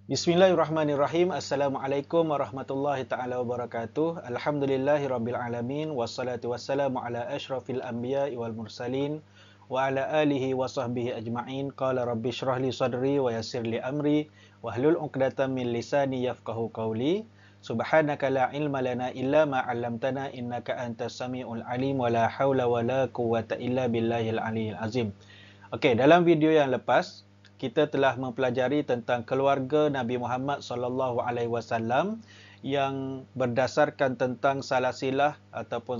Bismillahirrahmanirrahim. Assalamualaikum warahmatullahi taala wabarakatuh. Alhamdulillahirabbil alamin wassalatu wassalamu ala asyrafil anbiya'i wal mursalin wa ala alihi wa sahbihi ajma'in. Qala rabbi shrah li sadri wa yassir li amri wahlul 'uqdatam min lisani yafqahu qawli. Subhanaka la ilma lana illa ma 'allamtana innaka antas samiul alim wa la haula wa la quwwata illa billahil aliyyil azim. Okey, dalam video yang lepas kita telah mempelajari tentang keluarga Nabi Muhammad sallallahu alaihi wasallam yang berdasarkan tentang salasilah ataupun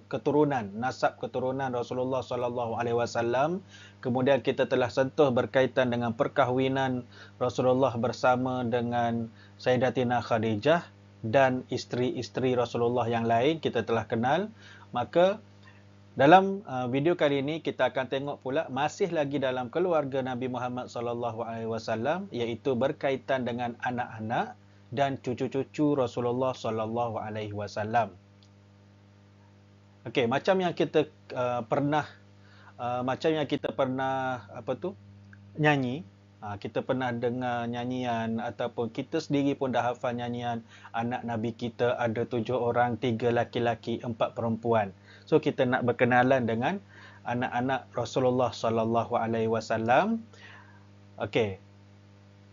keturunan, nasab keturunan Rasulullah sallallahu alaihi wasallam. Kemudian kita telah sentuh berkaitan dengan perkahwinan Rasulullah bersama dengan Sayyidatina Khadijah dan isteri-isteri Rasulullah yang lain kita telah kenal. Maka dalam video kali ini kita akan tengok pula masih lagi dalam keluarga Nabi Muhammad sallallahu alaihi wasallam, iaitu berkaitan dengan anak-anak dan cucu-cucu Rasulullah sallallahu alaihi wasallam. Okey, macam yang kita pernah nyanyi, kita pernah dengar nyanyian ataupun kita sendiri pun dah hafal nyanyian anak Nabi kita ada 7 orang, 3 laki-laki, 4 perempuan. So kita nak berkenalan dengan anak-anak Rasulullah sallallahu alaihi wasallam. Okey.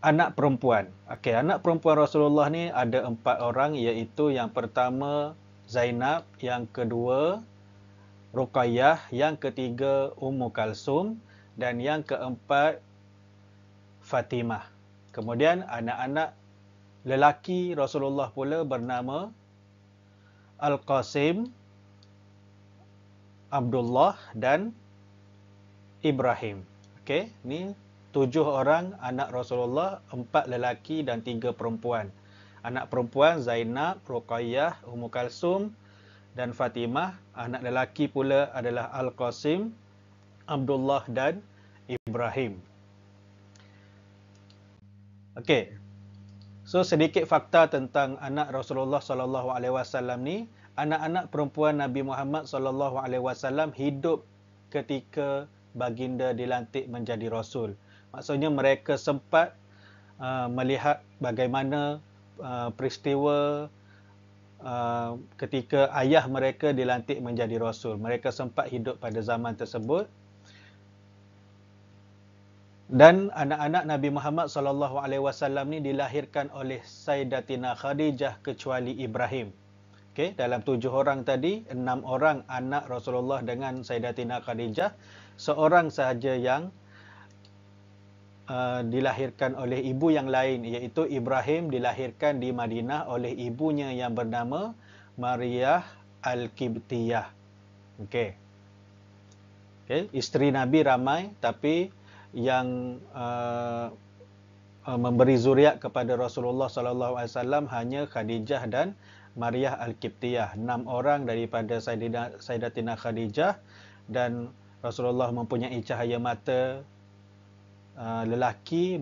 Anak perempuan. Okey, anak perempuan Rasulullah ni ada 4 orang, iaitu yang pertama Zainab, yang kedua Ruqayyah, yang ketiga Ummu Kalsum dan yang keempat Fatimah. Kemudian anak-anak lelaki Rasulullah pula bernama Al-Qasim, Abdullah dan Ibrahim. Okey, ni 7 orang anak Rasulullah, 4 lelaki dan 3 perempuan. Anak perempuan Zainab, Ruqayyah, Ummu Kalsum dan Fatimah. Anak lelaki pula adalah Al-Qasim, Abdullah dan Ibrahim. Okey. So sedikit fakta tentang anak Rasulullah sallallahu alaihi wasallam ni. Anak-anak perempuan Nabi Muhammad sallallahu alaihi wasallam hidup ketika baginda dilantik menjadi rasul. Maksudnya mereka sempat melihat bagaimana peristiwa ketika ayah mereka dilantik menjadi rasul. Mereka sempat hidup pada zaman tersebut. Dan anak-anak Nabi Muhammad sallallahu alaihi wasallam ni dilahirkan oleh Sayyidatina Khadijah kecuali Ibrahim. Okey, dalam 7 orang tadi, 6 orang anak Rasulullah dengan Sayyidatina Khadijah, seorang sahaja yang dilahirkan oleh ibu yang lain, iaitu Ibrahim dilahirkan di Madinah oleh ibunya yang bernama Maryah Al-Qibtiyah. Okey. Okey, isteri Nabi ramai, tapi yang memberi zuriat kepada Rasulullah sallallahu alaihi wasallam hanya Khadijah dan Maryah Al-Qibtiyah. 6 orang daripada Sayyidatina Khadijah, dan Rasulullah mempunyai cahaya mata lelaki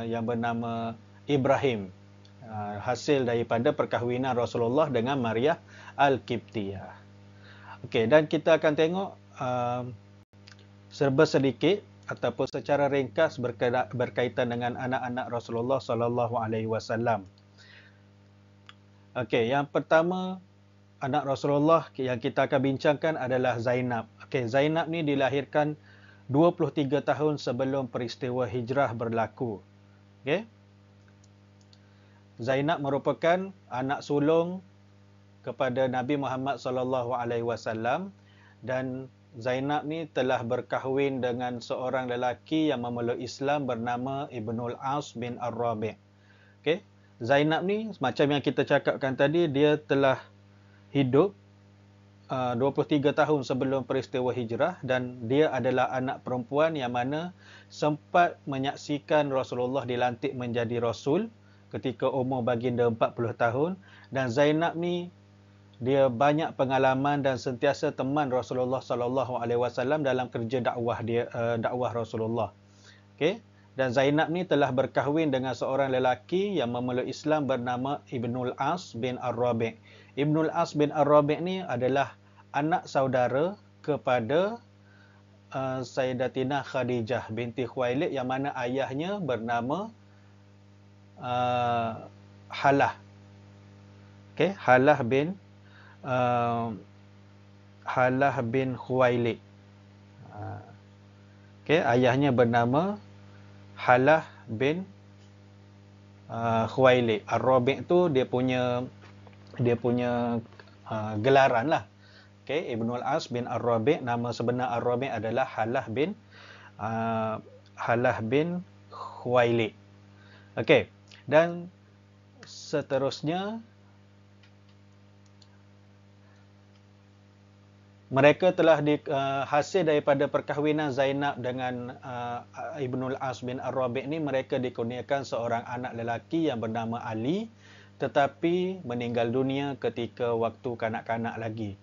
yang bernama Ibrahim, hasil daripada perkahwinan Rasulullah dengan Maryah Al-Qibtiyah. Okey, dan kita akan tengok serba sedikit ataupun secara ringkas berkaitan dengan anak-anak Rasulullah sallallahu alaihi wasallam. Okey, yang pertama anak Rasulullah yang kita akan bincangkan adalah Zainab. Okey, Zainab ni dilahirkan 23 tahun sebelum peristiwa hijrah berlaku. Okey. Zainab merupakan anak sulung kepada Nabi Muhammad sallallahu alaihi wasallam, dan Zainab ni telah berkahwin dengan seorang lelaki yang memeluk Islam bernama Ibnul As bin Ar-Rabi'. Okey. Zainab ni macam yang kita cakapkan tadi, dia telah hidup 23 tahun sebelum peristiwa hijrah, dan dia adalah anak perempuan yang mana sempat menyaksikan Rasulullah dilantik menjadi rasul ketika umur baginda 40 tahun. Dan Zainab ni dia banyak pengalaman dan sentiasa teman Rasulullah sallallahu alaihi wasallam dalam kerja dakwah Rasulullah. Okey. Dan Zainab ni telah berkahwin dengan seorang lelaki yang memeluk Islam bernama Ibnul As bin Ar-Rabi'. Ibnul As bin Ar-Rabi' ni adalah anak saudara kepada Sayyidatina Khadijah binti Khuwailid, yang mana ayahnya bernama Halah. Okey, uh, Halah bin Khuwailid. Okey, ayahnya bernama Halah bin Khuwailid. Ar-Rabi' tu dia punya gelaran lah. Okey, Ibnul As bin Ar-Rabi', nama sebenar Ar-Rabi' adalah Halah bin Khuwailid. Okey, dan seterusnya mereka telah hasil daripada perkahwinan Zainab dengan Ibnul As bin Ar-Rabi' ni, mereka dikurniakan seorang anak lelaki yang bernama Ali, tetapi meninggal dunia ketika waktu kanak-kanak lagi.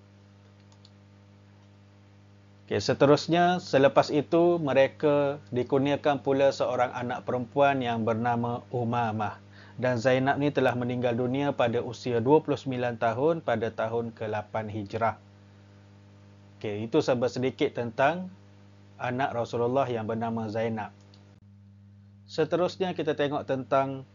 Okay, seterusnya, selepas itu mereka dikurniakan pula seorang anak perempuan yang bernama Umamah. Dan Zainab ni telah meninggal dunia pada usia 29 tahun pada tahun ke-8 Hijrah. Okay, itu sedikit tentang anak Rasulullah yang bernama Zainab. Seterusnya kita tengok tentang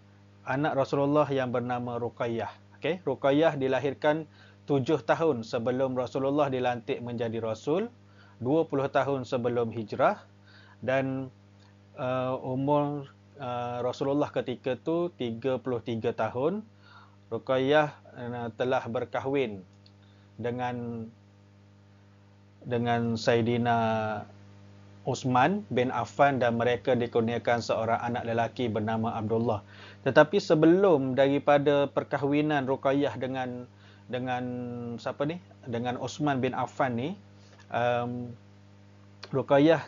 anak Rasulullah yang bernama Ruqayyah. Okay, Ruqayyah dilahirkan 7 tahun sebelum Rasulullah dilantik menjadi Rasul, 20 tahun sebelum hijrah, dan umur Rasulullah ketika itu 33 tahun. Ruqayyah telah berkahwin dengan Saidina Uthman bin Affan dan mereka dikurniakan seorang anak lelaki bernama Abdullah. Tetapi sebelum daripada perkahwinan Ruqayyah dengan siapa ni? Dengan Uthman bin Affan ni, Ruqayyah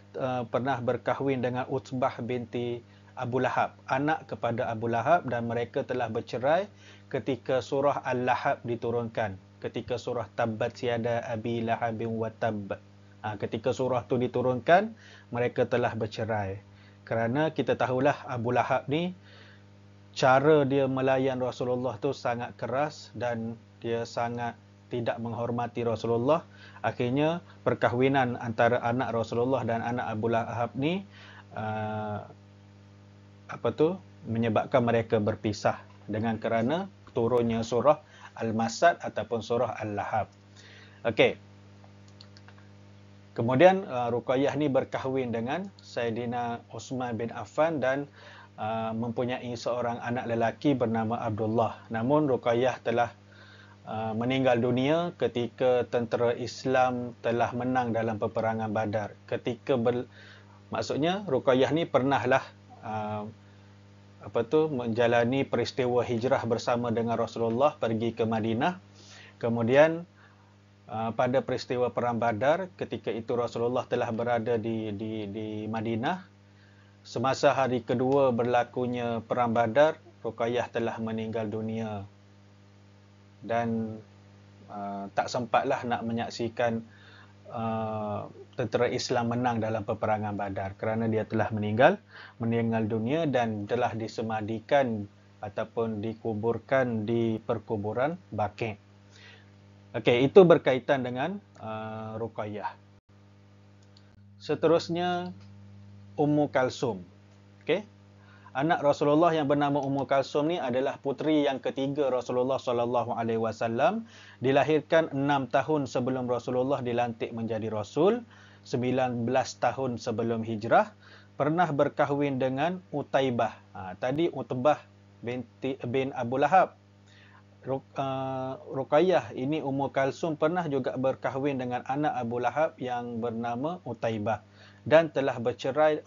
pernah berkahwin dengan Utbah binti Abu Lahab, anak kepada Abu Lahab, dan mereka telah bercerai ketika surah Al-Lahab diturunkan. Ketika surah Tabbat Yada Abi Lahabin wa Tabb. Ketika surah tu diturunkan, mereka telah bercerai. Kerana kita tahulah Abu Lahab ni, cara dia melayan Rasulullah tu sangat keras dan dia sangat tidak menghormati Rasulullah. Akhirnya perkahwinan antara anak Rasulullah dan anak Abu Lahab ni menyebabkan mereka berpisah dengan kerana turunnya surah Al-Masad ataupun surah Al-Lahab. Okey. Kemudian Ruqayyah ni berkahwin dengan Saidina Uthman bin Affan dan mempunyai seorang anak lelaki bernama Abdullah. Namun Ruqayyah telah meninggal dunia ketika tentera Islam telah menang dalam peperangan Badar. Maksudnya Ruqayyah ni pernahlah menjalani peristiwa hijrah bersama dengan Rasulullah pergi ke Madinah. Kemudian pada peristiwa perang Badar, ketika itu Rasulullah telah berada di Madinah. Semasa hari kedua berlakunya perang Badar, Ruqayyah telah meninggal dunia dan tak sempatlah nak menyaksikan tentera Islam menang dalam peperangan Badar kerana dia telah meninggal dunia dan telah disemadikan ataupun dikuburkan di perkuburan Baqi'. Okey, itu berkaitan dengan Ruqayyah. Seterusnya Ummu Kalsum. Okey. Anak Rasulullah yang bernama Ummu Kalsum ni adalah puteri yang ketiga Rasulullah SAW. Dilahirkan 6 tahun sebelum Rasulullah dilantik menjadi Rasul, 19 tahun sebelum hijrah. Pernah berkahwin dengan Utaibah. Tadi Utbah bin Abu Lahab. Ruqayyah ini Ummu Kalsum pernah juga berkahwin dengan anak Abu Lahab yang bernama Utaibah dan telah bercerai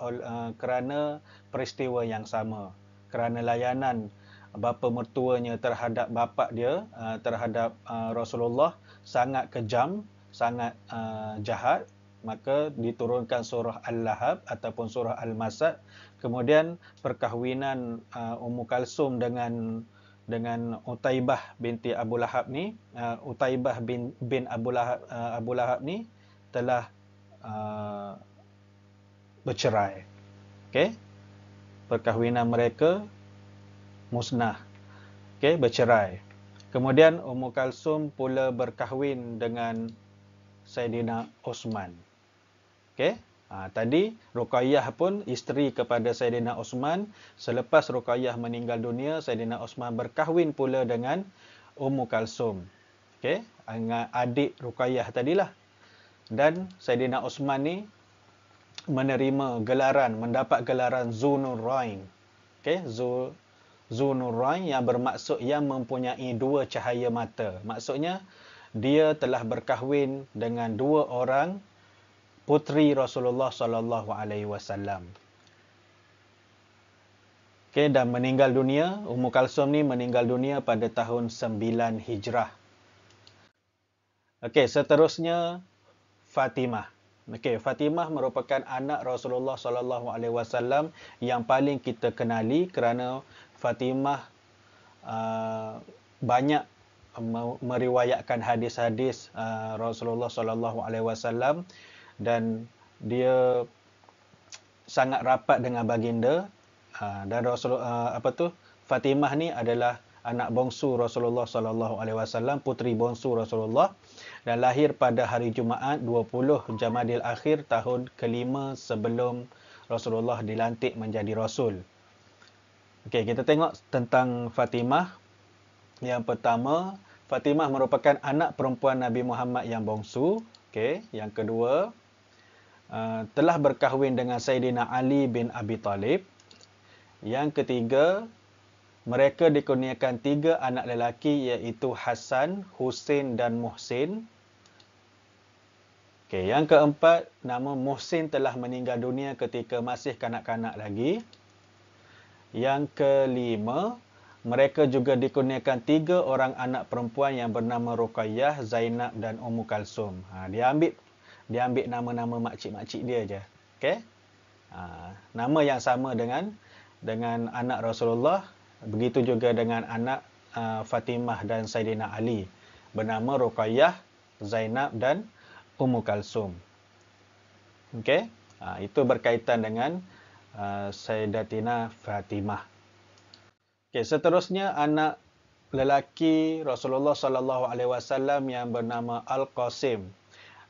kerana peristiwa yang sama, kerana layanan bapa mertuanya terhadap bapa dia, terhadap Rasulullah sangat kejam, sangat jahat, maka diturunkan surah Al-Lahab ataupun surah Al-Masad. Kemudian perkahwinan Ummu Kalsum dengan Utaibah binti Abu Lahab ni, Utaibah bin Abu Lahab ni telah bercerai. Okey. Perkahwinan mereka musnah. Okey, bercerai. Kemudian Ummu Kalsum pula berkahwin dengan Saidina Uthman. Okey. Tadi Ruqayyah pun isteri kepada Saidina Osman. Selepas Ruqayyah meninggal dunia, Saidina Osman berkahwin pula dengan Ummu Kalsum. Okey, adik Ruqayyah tadilah. Dan Saidina Osman ni menerima gelaran, mendapat gelaran Zunurain. Okey, Zunurain yang bermaksud yang mempunyai dua cahaya mata. Maksudnya dia telah berkahwin dengan dua orang putri Rasulullah sallallahu alaihi wasallam. Okey, dan meninggal dunia, Ummu Kalsum ni meninggal dunia pada tahun 9 Hijrah. Okey, seterusnya Fatimah. Okey, Fatimah merupakan anak Rasulullah sallallahu alaihi wasallam yang paling kita kenali kerana Fatimah banyak meriwayatkan hadis-hadis Rasulullah sallallahu alaihi wasallam dan dia sangat rapat dengan baginda. Dan Fatimah ni adalah anak bongsu Rasulullah sallallahu alaihi wasallam, puteri bongsu Rasulullah, dan lahir pada hari Jumaat 20 Jamadil Akhir tahun kelima sebelum Rasulullah dilantik menjadi rasul. Okey, kita tengok tentang Fatimah. Yang pertama, Fatimah merupakan anak perempuan Nabi Muhammad yang bongsu. Okey, yang kedua, telah berkahwin dengan Sayyidina Ali bin Abi Talib. Yang ketiga, mereka dikurniakan 3 anak lelaki iaitu Hasan, Husin dan Muhsin. Okey, yang keempat, nama Muhsin telah meninggal dunia ketika masih kanak-kanak lagi. Yang kelima, mereka juga dikurniakan 3 orang anak perempuan yang bernama Ruqayyah, Zainab dan Ummu Kalsum. Dia ambil nama-nama makcik-makcik dia je. Okey? Nama yang sama dengan anak Rasulullah, begitu juga dengan anak Fatimah dan Saidina Ali, bernama Ruqayyah, Zainab dan Ummu Kalsum. Okey? Itu berkaitan dengan Sayyidatina Fatimah. Okey, seterusnya anak lelaki Rasulullah sallallahu alaihi wasallam yang bernama Al-Qasim.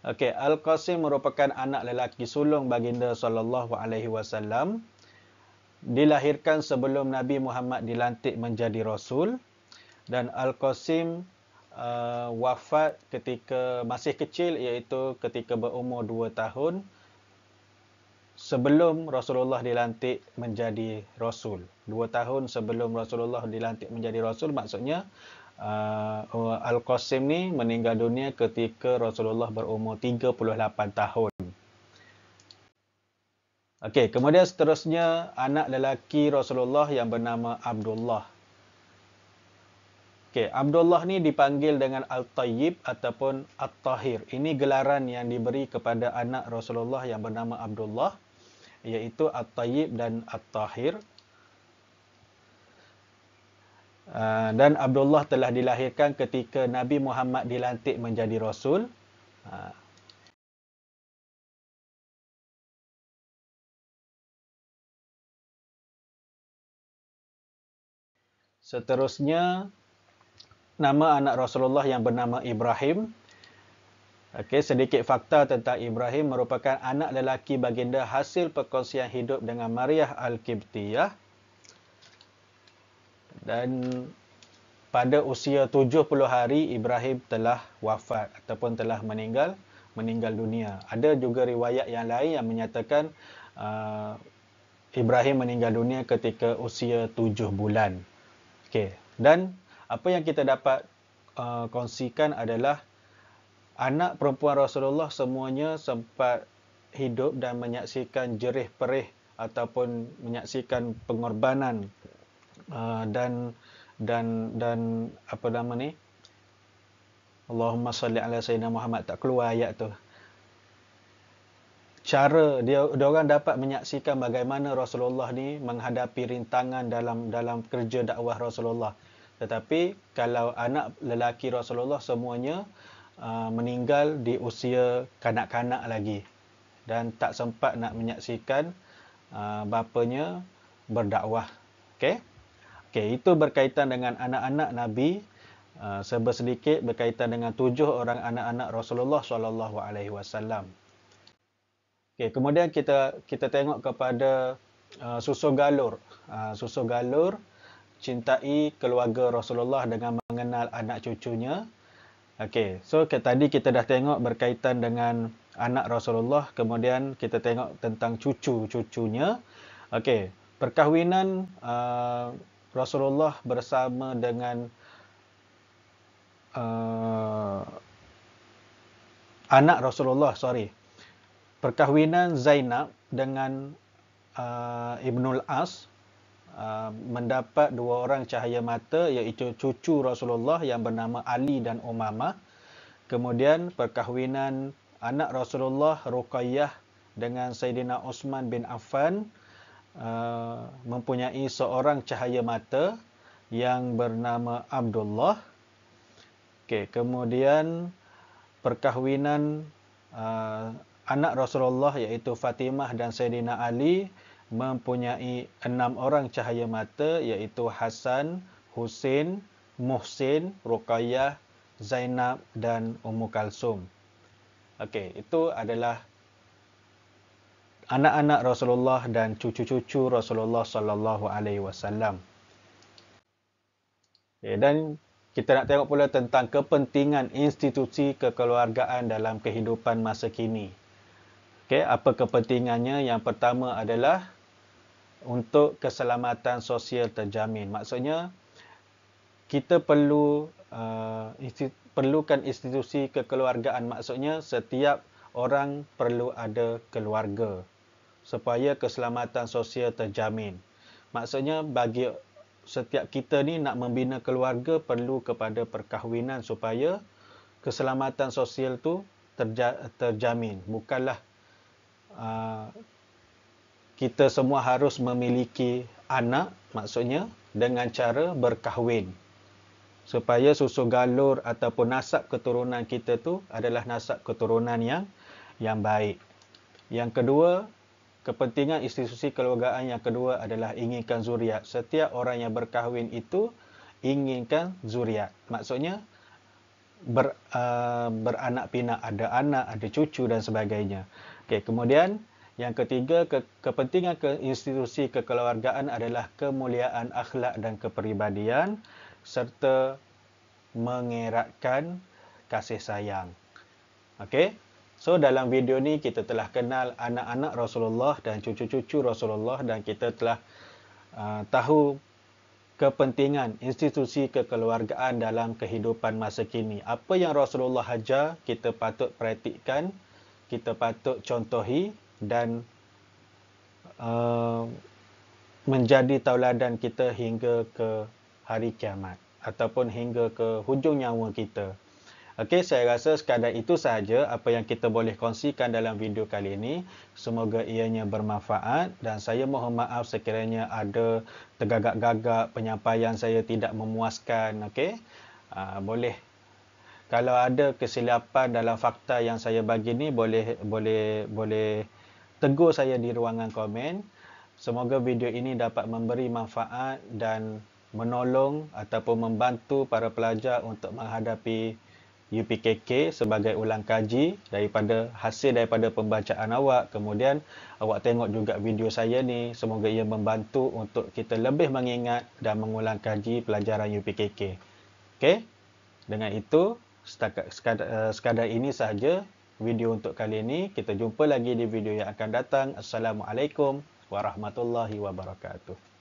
Okey, Al-Qasim merupakan anak lelaki sulung baginda sallallahu alaihi wasallam. Dilahirkan sebelum Nabi Muhammad dilantik menjadi rasul, dan Al-Qasim wafat ketika masih kecil, iaitu ketika berumur 2 tahun sebelum Rasulullah dilantik menjadi rasul. 2 tahun sebelum Rasulullah dilantik menjadi rasul, maksudnya Al-Qasim ni meninggal dunia ketika Rasulullah berumur 38 tahun. Okey, kemudian seterusnya anak lelaki Rasulullah yang bernama Abdullah. Okey, Abdullah ni dipanggil dengan Al-Tayyib ataupun At-Tahir. Ini gelaran yang diberi kepada anak Rasulullah yang bernama Abdullah, iaitu At-Tayyib dan At-Tahir. Dan Abdullah telah dilahirkan ketika Nabi Muhammad dilantik menjadi rasul. Seterusnya, nama anak Rasulullah yang bernama Ibrahim. Okey, sedikit fakta tentang Ibrahim, merupakan anak lelaki baginda hasil perkongsian hidup dengan Maryah Al-Qibtiyah. Dan pada usia 70 hari Ibrahim telah wafat ataupun telah meninggal dunia. Ada juga riwayat yang lain yang menyatakan Ibrahim meninggal dunia ketika usia 7 bulan. Okey, dan apa yang kita dapat kongsikan adalah anak perempuan Rasulullah semuanya sempat hidup dan menyaksikan jerih perih ataupun menyaksikan pengorbanan dan apa nama ni, Allahumma salli ala Sayyidina Muhammad, tak keluar ayat tu. Cara dia orang dapat menyaksikan bagaimana Rasulullah ni menghadapi rintangan dalam kerja dakwah Rasulullah. Tetapi kalau anak lelaki Rasulullah semuanya meninggal di usia kanak-kanak lagi dan tak sempat nak menyaksikan bapanya berdakwah. Okey. Okey, itu berkaitan dengan anak-anak Nabi. Serba sedikit berkaitan dengan 7 orang anak-anak Rasulullah sallallahu alaihi wasallam. Okey, kemudian kita tengok kepada Susu Galur. Susu Galur cintai keluarga Rasulullah dengan mengenal anak cucunya. Okey, so tadi kita dah tengok berkaitan dengan anak Rasulullah, kemudian kita tengok tentang cucu-cucunya. Okey, perkahwinan Rasulullah bersama dengan anak Rasulullah, perkahwinan Zainab dengan Ibnul As mendapat dua orang cahaya mata, iaitu cucu Rasulullah yang bernama Ali dan Umamah. Kemudian perkahwinan anak Rasulullah Ruqayyah dengan Sayyidina Uthman bin Affan mempunyai seorang cahaya mata yang bernama Abdullah. Okey, kemudian perkahwinan anak Rasulullah iaitu Fatimah dan Sayyidina Ali mempunyai 6 orang cahaya mata, iaitu Hasan, Husin, Muhsin, Ruqayyah, Zainab dan Ummu Kalsum. Okey, itu adalah anak-anak Rasulullah dan cucu-cucu Rasulullah sallallahu alaihi wasallam. Okay, dan kita nak tengok pula tentang kepentingan institusi kekeluargaan dalam kehidupan masa kini. Okey, apa kepentingannya? Yang pertama adalah untuk keselamatan sosial terjamin. Maksudnya, kita perlukan institusi kekeluargaan. Maksudnya, setiap orang perlu ada keluarga supaya keselamatan sosial terjamin. Maksudnya, bagi setiap kita ni nak membina keluarga perlu kepada perkahwinan supaya keselamatan sosial tu terjamin. Bukanlah kita semua harus memiliki anak, maksudnya dengan cara berkahwin. Supaya susu galur ataupun nasab keturunan kita tu adalah nasab keturunan yang baik. Yang kedua, kepentingan institusi kekeluargaan yang kedua adalah inginkan zuriat. Setiap orang yang berkahwin itu inginkan zuriat. Maksudnya beranak pinak, ada anak, ada cucu dan sebagainya. Okey, kemudian yang ketiga, kepentingan institusi kekeluargaan adalah kemuliaan akhlak dan kepribadian serta mengeratkan kasih sayang. Okey. So dalam video ni kita telah kenal anak-anak Rasulullah dan cucu-cucu Rasulullah, dan kita telah tahu kepentingan institusi kekeluargaan dalam kehidupan masa kini. Apa yang Rasulullah ajar, kita patut praktikkan, kita patut contohi dan menjadi tauladan kita hingga ke hari kiamat ataupun hingga ke hujung nyawa kita. Okey, saya rasa sekadar itu sahaja apa yang kita boleh kongsikan dalam video kali ini. Semoga ianya bermanfaat dan saya mohon maaf sekiranya ada tergagap-gagap, penyampaian saya tidak memuaskan. Okey, boleh, kalau ada kesilapan dalam fakta yang saya bagi ni, boleh tegur saya di ruangan komen. Semoga video ini dapat memberi manfaat dan menolong ataupun membantu para pelajar untuk menghadapi UPKK sebagai ulang kaji hasil daripada pembacaan awak. Kemudian awak tengok juga video saya ni, semoga ia membantu untuk kita lebih mengingat dan mengulang kaji pelajaran UPKK. Okey, dengan itu sekadar ini sahaja video untuk kali ini. Kita jumpa lagi di video yang akan datang. Assalamualaikum warahmatullahi wabarakatuh.